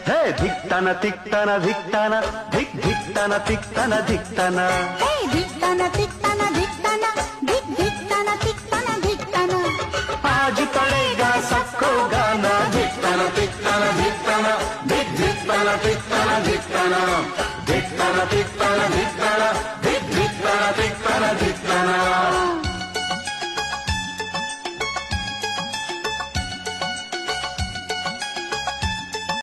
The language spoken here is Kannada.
ಹೇ ಧಿಕ್ತನ ತಿಕ್ತನ ಧಿಕ್ತನ ಧಿಕ್ ಧಿಕ್ತನ ತಿಕ್ತನ ಧಿಕ್ತನ ಹೇ ಧಿಕ್ತನ ತಿಕ್ತನ ಧಿಕ್ತನ ಧಿಕ್ ಧಿಕ್ತನ ತಿಕ್ತನ ಧಿಕ್ತನ आज पड़ेगा सबको गाना धिक्तन तिक्तन धिक्तन धिक धिक्तन तिक्तन धिक्तन धिक्तन तिक्तन धिक्तन